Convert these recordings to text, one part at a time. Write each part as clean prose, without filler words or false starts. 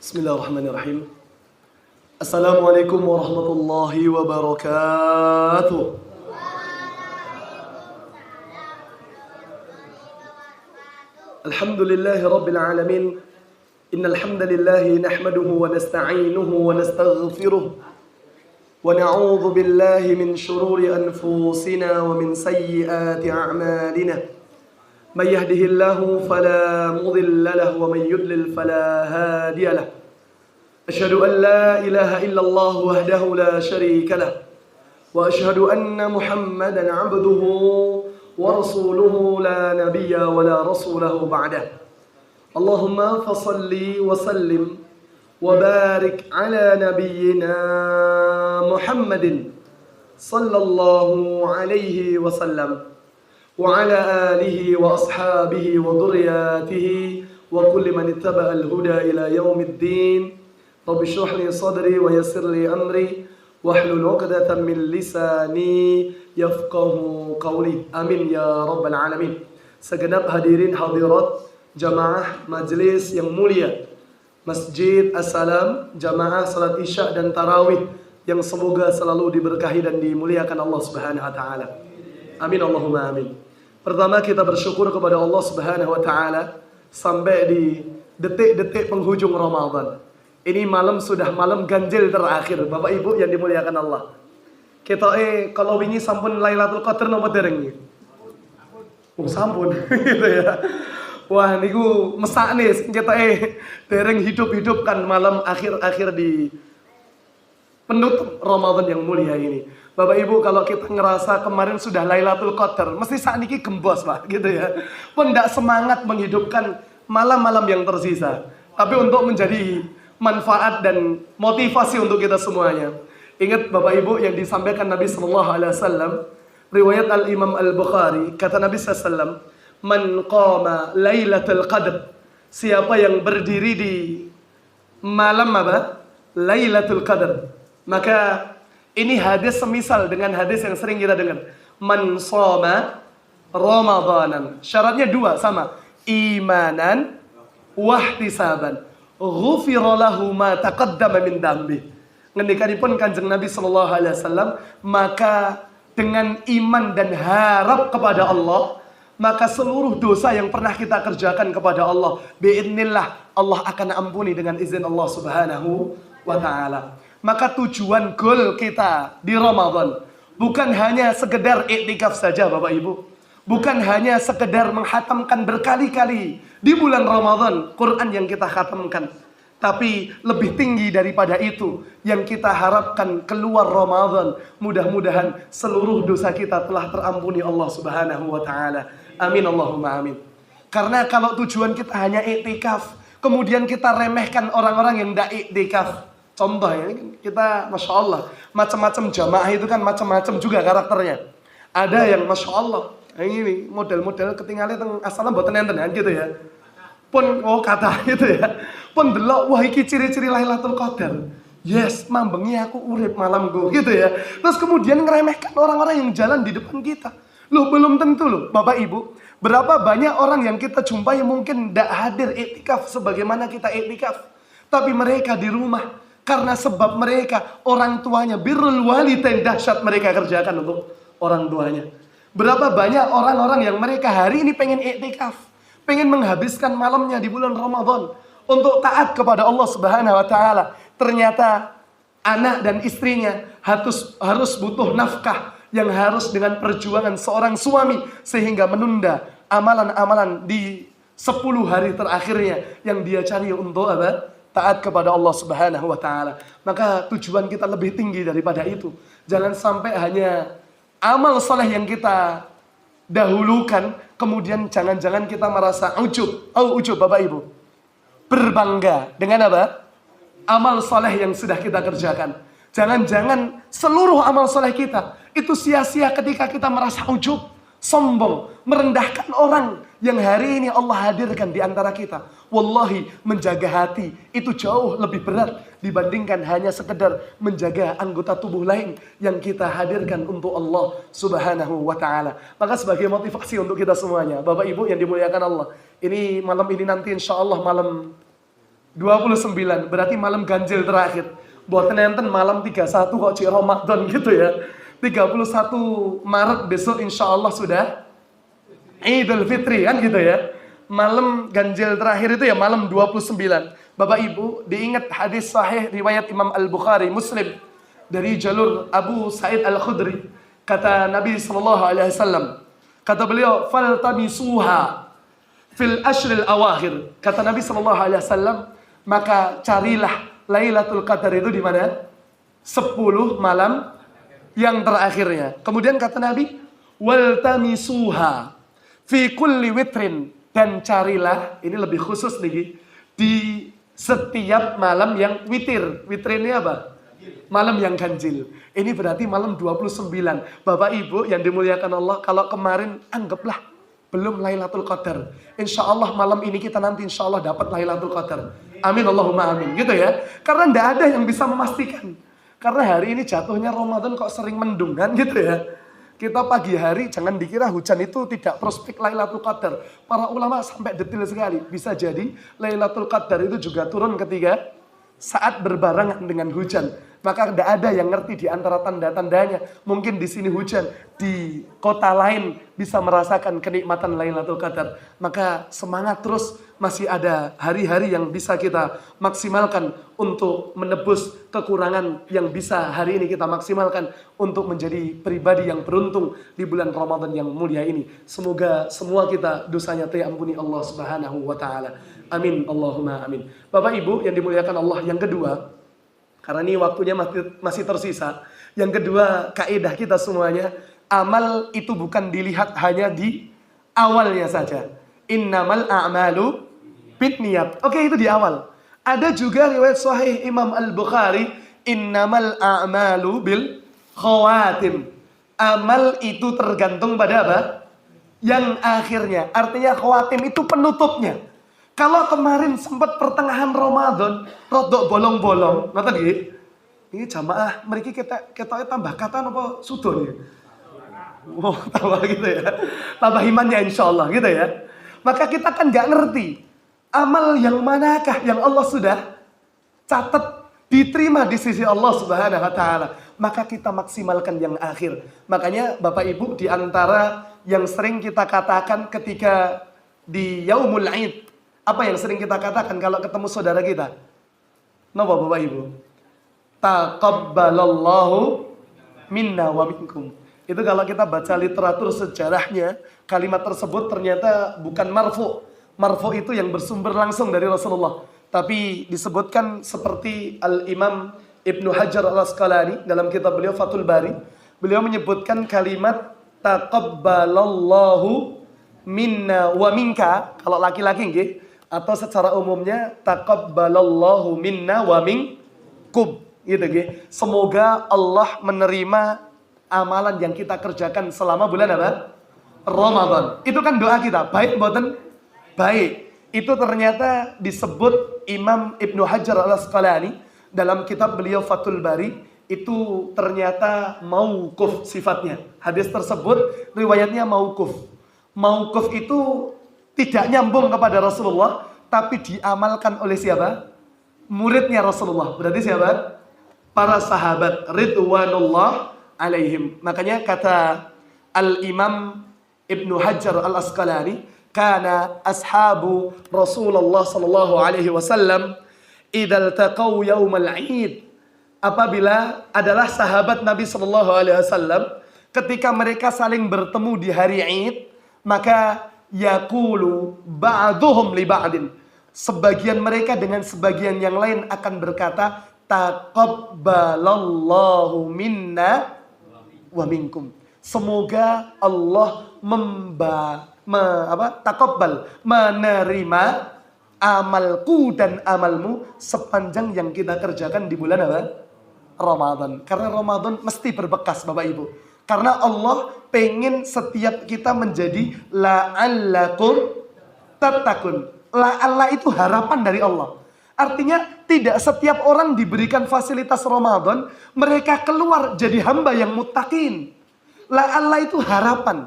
Bismillahirrahmanirrahim. Assalamualaikum warahmatullahi wabarakatuh. Alhamdulillahi rabbil alamin. Innal hamdalillahi nahmaduhu wa nasta'inuhu wa nastaghfiruh. Wa na'udzu billahi min shururi anfusina wa min sayyiati a'malina. من يهده الله فلا مضل له ومن يضلل فلا هادي له أشهد أن لا إله إلا الله وحده لا شريك له وأشهد أن محمدا عبده ورسوله لا نبي ولا رسوله بعده اللهم فصل وسلم وبارك على نبينا محمد صلى الله عليه وسلم وعلى آله وأصحابه وذرياته وكل من اتبع الهدى إلى يوم الدين رب اشرح لي صدري ويسر لي أمري واحلل عقدة من لساني يفقه قولي آمين يا رب العالمين. Segenap hadirin hadirat jamaah majelis yang mulia Masjid As-Salam, jamaah salat isya dan tarawih yang semoga selalu diberkahi dan dimuliakan Allah Subhanahu wa taala. Amin Allahumma amin. Pertama kita bersyukur kepada Allah Subhanahu wa taala sampai di detik-detik penghujung Ramadan. Ini malam sudah malam ganjil terakhir, Bapak Ibu yang dimuliakan Allah. Kita kalau wingi sampun Lailatul Qadar napa dereng? Sampun gitu ya. Wah niku mesakne kita dereng hidup-hidupkan malam akhir-akhir di penutup Ramadan yang mulia ini. Bapak Ibu kalau kita ngerasa kemarin sudah Lailatul Qadar, mesti saat ini gembos Pak, gitu ya. Pun tidak semangat menghidupkan malam-malam yang tersisa. Tapi untuk menjadi manfaat dan motivasi untuk kita semuanya. Ingat Bapak Ibu yang disampaikan Nabi SAW, riwayat Al-Imam Al-Bukhari, kata Nabi SAW, Man qama Lailatul Qadar, siapa yang berdiri di malam apa? Lailatul Qadar. Maka ini hadis semisal dengan hadis yang sering kita dengar. Man shoma Ramadanan. Syaratnya dua sama. Imanan wahtisaban. Ghufira lahu ma taqaddama min dambi. Ngendikanipun Kanjeng Nabi sallallahu alaihi wasallam, maka dengan iman dan harap kepada Allah, maka seluruh dosa yang pernah kita kerjakan kepada Allah, biidznillah Allah akan ampuni dengan izin Allah Subhanahu wa taala. Maka tujuan goal kita di Ramadan bukan hanya sekedar iktikaf saja Bapak Ibu. Bukan hanya sekedar menghatamkan berkali-kali di bulan Ramadan Quran yang kita khatamkan. Tapi lebih tinggi daripada itu yang kita harapkan keluar Ramadan, mudah-mudahan seluruh dosa kita telah terampuni Allah Subhanahu wa taala. Amin Allahumma amin. Karena kalau tujuan kita hanya iktikaf, kemudian kita remehkan orang-orang yang tidak iktikaf. Contoh ya, kita Masya Allah, macam-macam jamaah itu kan macam-macam juga karakternya. Ada yang Masya Allah, ini model-model ketinggalan teng asalnya mboten enten gitu ya. Pun kata gitu ya. Pun delok wah iki ciri-ciri Lailatul Qadar. Yes, mambengi aku urip malamku gitu ya. Terus kemudian ngeremehkan orang-orang yang jalan di depan kita. Loh belum tentu loh Bapak Ibu. Berapa banyak orang yang kita jumpai mungkin tidak hadir iktikaf sebagaimana kita iktikaf. Tapi mereka di rumah. Karena sebab mereka, orang tuanya, birrul walidain dahsyat mereka kerjakan untuk orang tuanya. Berapa banyak orang-orang yang mereka hari ini pengen iktikaf, pengen menghabiskan malamnya di bulan Ramadan untuk taat kepada Allah Subhanahu wa taala. Ternyata anak dan istrinya harus butuh nafkah yang harus dengan perjuangan seorang suami sehingga menunda amalan-amalan di 10 hari terakhirnya yang dia cari untuk apa? Taat kepada Allah Subhanahu wa taala. Maka tujuan kita lebih tinggi daripada itu. Jangan sampai hanya amal soleh yang kita dahulukan, kemudian jangan-jangan kita merasa ujub Bapak Ibu. Berbangga dengan apa? Amal soleh yang sudah kita kerjakan. Jangan-jangan seluruh amal soleh kita itu sia-sia ketika kita merasa ujub, sombong, merendahkan orang yang hari ini Allah hadirkan di antara kita. Wallahi, menjaga hati itu jauh lebih berat dibandingkan hanya sekedar menjaga anggota tubuh lain yang kita hadirkan untuk Allah Subhanahu wa taala. Maka sebagai motivasi untuk kita semuanya, Bapak Ibu yang dimuliakan Allah, ini malam ini nanti insya Allah malam 29, berarti malam ganjil terakhir. Buat enten malam 31 kok cik Ramadan gitu ya. 31 Maret besok insya Allah sudah Idul Fitri kan gitu ya. Malam ganjil terakhir itu ya malam 29. Bapak Ibu, diingat hadis sahih riwayat Imam Al-Bukhari, Muslim dari jalur Abu Sa'id Al-Khudri. Kata Nabi SAW, kata beliau, faltamisuha fil ashril awakhir. Kata Nabi SAW, maka carilah Lailatul Qadar itu di mana? 10 malam yang terakhirnya. Kemudian kata Nabi, waltamisuha fi kulli witrin, dan carilah, ini lebih khusus nih, di setiap malam yang witir. Witir ini apa? Malam yang ganjil. Ini berarti malam 29. Bapak Ibu yang dimuliakan Allah, kalau kemarin anggaplah belum Lailatul Qadar. Insya Allah malam ini kita nanti insya Allah dapat Lailatul Qadar. Amin Allahumma amin. Gitu ya. Karena tidak ada yang bisa memastikan. Karena hari ini jatuhnya Ramadan kok sering mendung kan gitu ya. Kita pagi hari jangan dikira hujan itu tidak prospek Lailatul Qadar. Para ulama sampai detail sekali. Bisa jadi Lailatul Qadar itu juga turun ketika saat berbarengan dengan hujan. Maka tidak ada yang ngerti di antara tanda-tandanya. Mungkin di sini hujan, di kota lain bisa merasakan kenikmatan Lailatul Qadar. Maka semangat terus, masih ada hari-hari yang bisa kita maksimalkan untuk menebus kekurangan yang bisa hari ini kita maksimalkan untuk menjadi pribadi yang beruntung di bulan Ramadan yang mulia ini. Semoga semua kita dosanya diampuni Allah Subhanahu wa taala. Amin Allahumma amin. Bapak Ibu yang dimuliakan Allah, yang kedua, karena ini waktunya masih tersisa. Yang kedua, kaidah kita semuanya, amal itu bukan dilihat hanya di awalnya saja. Innamal a'malu binniyat. Oke, itu di awal. Ada juga riwayat sahih Imam Al-Bukhari, innamal a'malu bil khawatim. Amal itu tergantung pada apa? Yang akhirnya. Artinya khawatim itu penutupnya. Kalau kemarin sempat pertengahan Ramadan, rodok bolong-bolong, ngerti nggih? Ini jamaah mriki ketoknya tambah kata apa sudo nih? Oh, tambah gitu ya. Tambah imannya insyaallah gitu ya. Maka kita kan nggak ngerti amal yang manakah yang Allah sudah catat diterima di sisi Allah Subhanahu wa taala. Maka kita maksimalkan yang akhir. Makanya Bapak Ibu, di antara yang sering kita katakan ketika di Yaumul Aid, apa yang sering kita katakan kalau ketemu saudara kita? Napa Bapak Ibu? Taqabbalallahu minna wa minkum. Itu kalau kita baca literatur sejarahnya, kalimat tersebut ternyata bukan marfu. Marfu itu yang bersumber langsung dari Rasulullah. Tapi disebutkan seperti Al-Imam Ibnu Hajar Al-Asqalani dalam kitab beliau Fathul Bari. Beliau menyebutkan kalimat taqabbalallahu minna wa minka. Kalau laki-laki nggih, atau secara umumnya taqabbalallahu minna wa minkum, gitu nggih. Semoga Allah menerima amalan yang kita kerjakan selama bulan apa? Ramadan. Itu kan doa kita. Baik mboten? Baik. Itu ternyata disebut Imam Ibnu Hajar Al-Asqalani dalam kitab beliau Fathul Bari, itu ternyata mauquf sifatnya. Hadis tersebut riwayatnya mauquf. Mauquf itu tidak nyambung kepada Rasulullah, tapi diamalkan oleh siapa? Muridnya Rasulullah. Berarti siapa? Para sahabat ridwanullah alaihim. Makanya kata Al-Imam Ibnu Hajar Al-Asqalani, kana ashabu Rasulullah sallallahu alaihi wasallam idza taqaw yaumal Id. Apabila adalah sahabat Nabi sallallahu alaihi wasallam, ketika mereka saling bertemu di hari Id, maka yaqulu ba'duhum li ba'din. Sebagian mereka dengan sebagian yang lain akan berkata, taqabbalallahu minna wa minkum. Semoga Allah taqabbal, menerima amalku dan amalmu sepanjang yang kita kerjakan di bulan apa? Ramadan. Karena Ramadan mesti berbekas Bapak Ibu. Karena Allah pengen setiap kita menjadi la'allakum tattaqun. La'alla itu harapan dari Allah. Artinya tidak setiap orang diberikan fasilitas Ramadan, mereka keluar jadi hamba yang muttaqin. La'alla itu harapan.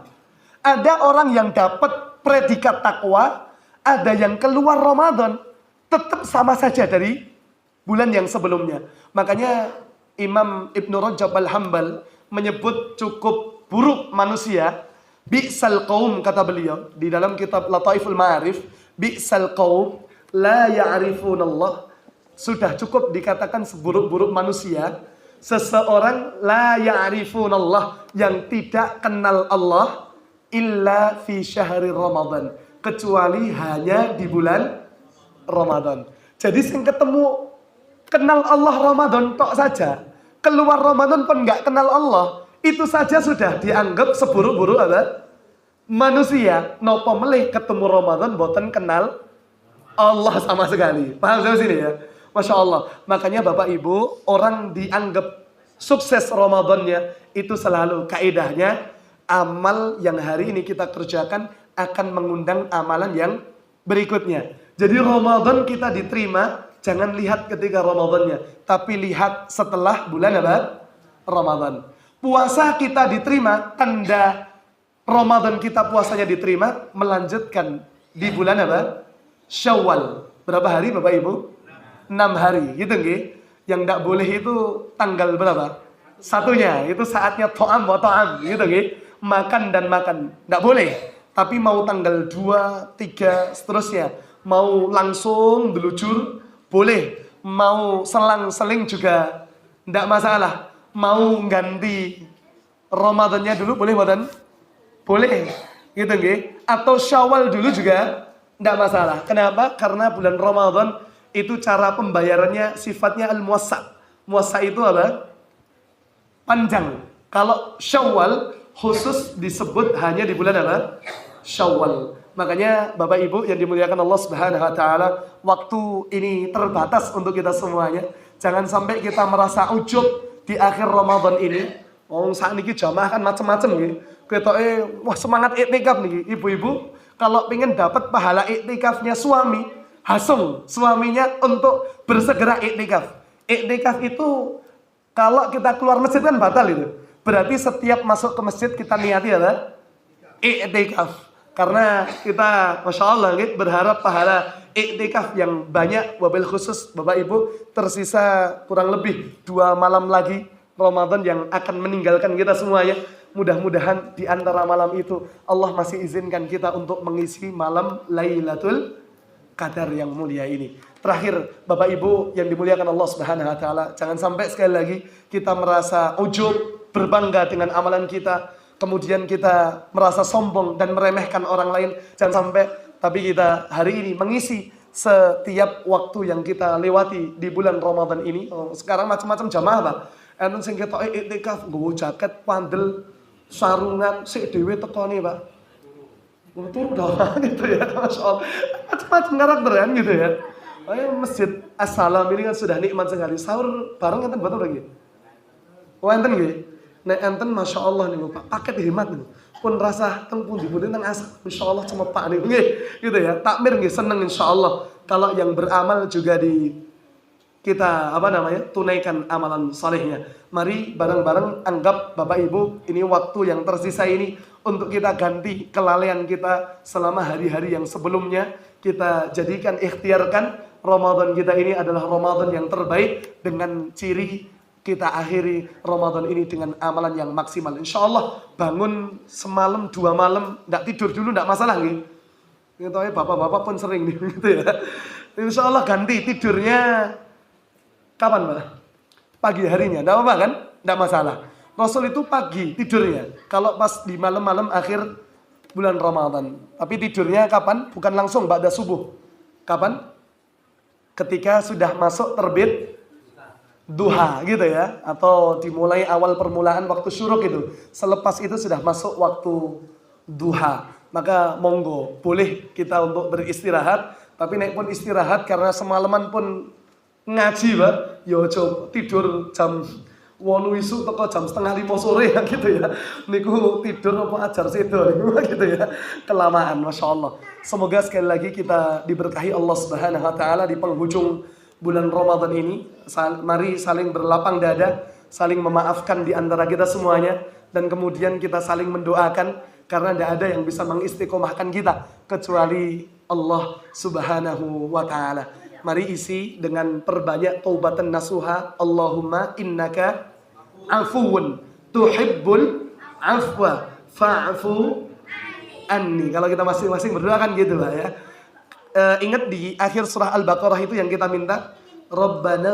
Ada orang yang dapat predikat takwa, ada yang keluar Ramadan, tetap sama saja dari bulan yang sebelumnya. Makanya Imam Ibnu Rajab Al-Hambal menyebut cukup buruk manusia. Bi'sal qaum, kata beliau di dalam kitab Lataiful Ma'arif, bi'sal qaum la ya'rifunallah. Sudah cukup dikatakan seburuk-buruk manusia seseorang la ya'rifunallah, yang tidak kenal Allah illa fi syahri Ramadan, kecuali hanya di bulan Ramadan. Jadi sing ketemu kenal Allah Ramadan tok saja, keluar Ramadan pun nggak kenal Allah, itu saja sudah dianggap seburuk-buruk apa? Manusia. Nopo melih ketemu Ramadan boten kenal Allah sama sekali. Paham sampai sini ya? Masya Allah. Makanya Bapak Ibu, orang dianggap sukses Ramadannya itu selalu kaidahnya amal yang hari ini kita kerjakan akan mengundang amalan yang berikutnya. Jadi Ramadan kita diterima, jangan lihat ketika Ramadannya, tapi lihat setelah bulan apa? Ramadan. Puasa kita diterima, tanda Ramadan kita puasanya diterima, melanjutkan di bulan apa? Syawal. Berapa hari Bapak Ibu? 6 hari, gitu nggih. Yang tidak boleh itu tanggal berapa? Satunya, itu saatnya to'am wa to'am, gitu nggih. Makan dan makan, tidak boleh. Tapi mau tanggal 2, 3, seterusnya. Mau langsung belujur, boleh. Mau selang-seling juga tidak masalah. Mau ganti Ramadannya dulu, boleh buatan? Boleh, gitu nggih. Atau Syawal dulu juga tidak masalah. Kenapa? Karena bulan Ramadan itu cara pembayarannya sifatnya al-muwassa'. Muwassa' itu apa? Panjang. Kalau Syawal khusus disebut hanya di bulan apa? Syawal. Makanya Bapak Ibu yang dimuliakan Allah Subhanahu wa taala, waktu ini terbatas untuk kita semuanya. Jangan sampai kita merasa ujub di akhir Ramadan ini. Saat ini jamaah kan macam-macam nggih. Ketoke wah semangat iktikaf nih ibu-ibu. Kalau pengen dapat pahala iktikafnya suami, hasung suaminya untuk bersegera iktikaf. Iktikaf itu kalau kita keluar masjid kan batal itu. Berarti setiap masuk ke masjid kita niati apa? Iktikaf. Karena kita Masya Allah berharap pahala iktikaf yang banyak. Wabil khusus Bapak Ibu, tersisa kurang lebih 2 malam lagi Ramadan yang akan meninggalkan kita semuanya. Mudah-mudahan di antara malam itu Allah masih izinkan kita untuk mengisi malam Lailatul Qadar yang mulia ini. Terakhir, Bapak Ibu yang dimuliakan Allah Subhanahu wa taala, jangan sampai sekali lagi kita merasa ujub, berbangga dengan amalan kita, kemudian kita merasa sombong dan meremehkan orang lain. Jangan sampai, tapi kita hari ini mengisi setiap waktu yang kita lewati di bulan Ramadan ini. Sekarang macam-macam jamaah, Pak. Enten sing ketoke iktikaf nggowo jaket pandel sarungan sik dhewe tekone, Pak. Betul dong gitu ya, Masya Allah. Macam-macam karakter kan gitu ya. Masjid As-Salam ini kan sudah nikmat sekali. Sahur bareng enten betul lagi. Enten nggih. Nek enten Masya Allah nih Pak, paket hemat nih. Pun rasa teng pundi pundi teng asap. Masya Allah cuma Pak nih nggih. Gitu ya. Takmir nggih seneng insya Allah. Kalau yang beramal juga kita tunaikan amalan salehnya. Mari bareng-bareng anggap Bapak Ibu ini waktu yang tersisa ini untuk kita ganti kelalaian kita selama hari-hari yang sebelumnya. Kita jadikan, ikhtiarkan Ramadan kita ini adalah Ramadan yang terbaik, dengan ciri kita akhiri Ramadan ini dengan amalan yang maksimal. Insya Allah bangun semalam 2 malam tidak tidur dulu tidak masalah nih. Gitu ya, bapak-bapak pun sering gitu ya. Insya Allah ganti tidurnya kapan, Pak? Pagi harinya, tidak apa-apa kan? Tidak masalah. Rasul itu pagi tidurnya. Kalau pas di malam-malam akhir bulan Ramadan. Tapi tidurnya kapan? Bukan langsung ba'da subuh. Kapan? Ketika sudah masuk terbit duha gitu ya. Atau dimulai awal permulaan waktu syuruk itu. Selepas itu sudah masuk waktu duha. Maka monggo, boleh kita untuk beristirahat. Tapi naik pun istirahat karena semalaman pun ngaji, Pak. Ya coba tidur jam 8 isu teko jam 4:30 sore ya gitu ya. Niku tidur apa ajar sedo gitu ya. Kelamaan, Masya Allah. Semoga sekali lagi kita diberkahi Allah Subhanahu wa taala di penghujung bulan Ramadan ini. Mari saling berlapang dada, saling memaafkan di antara kita semuanya, dan kemudian kita saling mendoakan, karena tidak ada yang bisa mengistiqomahkan kita kecuali Allah Subhanahu wa taala. Mari isi dengan perbanyak taubatan nasuha. Allahumma innaka afuun tuhibbul afwa fa'fu anni. Kalau kita masing-masing berdoa kan gitu lah ya. Ingat di akhir surah Al-Baqarah itu yang kita minta Rabbana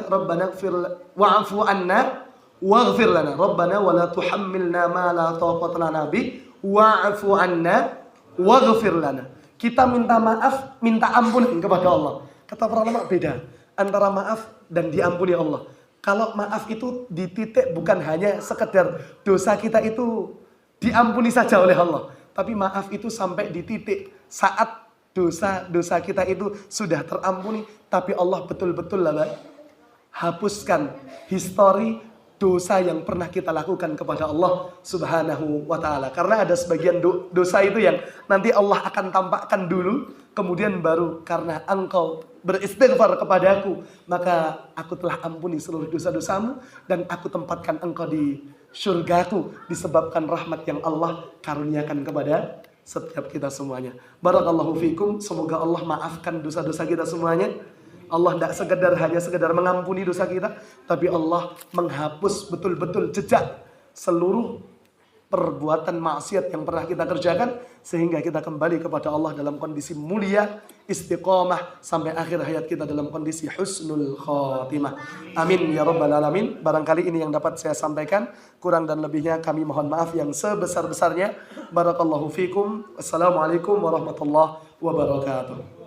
Rabbana ighfir wa'fu anna waghfir lana Rabbana wa la tuhammilna ma la taqata lana bi wa'fu anna waghfir lana. Kita minta maaf, minta ampun kepada Allah. Kata para ulama beda antara maaf dan diampuni Allah. Kalau maaf itu di titik bukan hanya sekedar dosa kita itu diampuni saja oleh Allah, tapi maaf itu sampai di titik saat dosa kita itu sudah terampuni, tapi Allah betul-betul hapuskan histori dosa yang pernah kita lakukan kepada Allah Subhanahu wa ta'ala. Karena ada sebagian dosa itu yang nanti Allah akan tampakkan dulu, kemudian baru karena engkau beristighfar kepadaku, maka aku telah ampuni seluruh dosa-dosamu dan aku tempatkan engkau di syurgaku disebabkan rahmat yang Allah karuniakan kepada setiap kita semuanya. Barakallahu fikum. Semoga Allah maafkan dosa-dosa kita semuanya. Allah tidak hanya sekedar mengampuni dosa kita, tapi Allah menghapus betul-betul jejak seluruh perbuatan maksiat yang pernah kita kerjakan, sehingga kita kembali kepada Allah dalam kondisi mulia, istiqomah, sampai akhir hayat kita dalam kondisi husnul khatimah. Amin ya rabbal alamin. Barangkali ini yang dapat saya sampaikan, kurang dan lebihnya kami mohon maaf yang sebesar-besarnya. Barakallahu fikum. Assalamualaikum warahmatullahi wabarakatuh.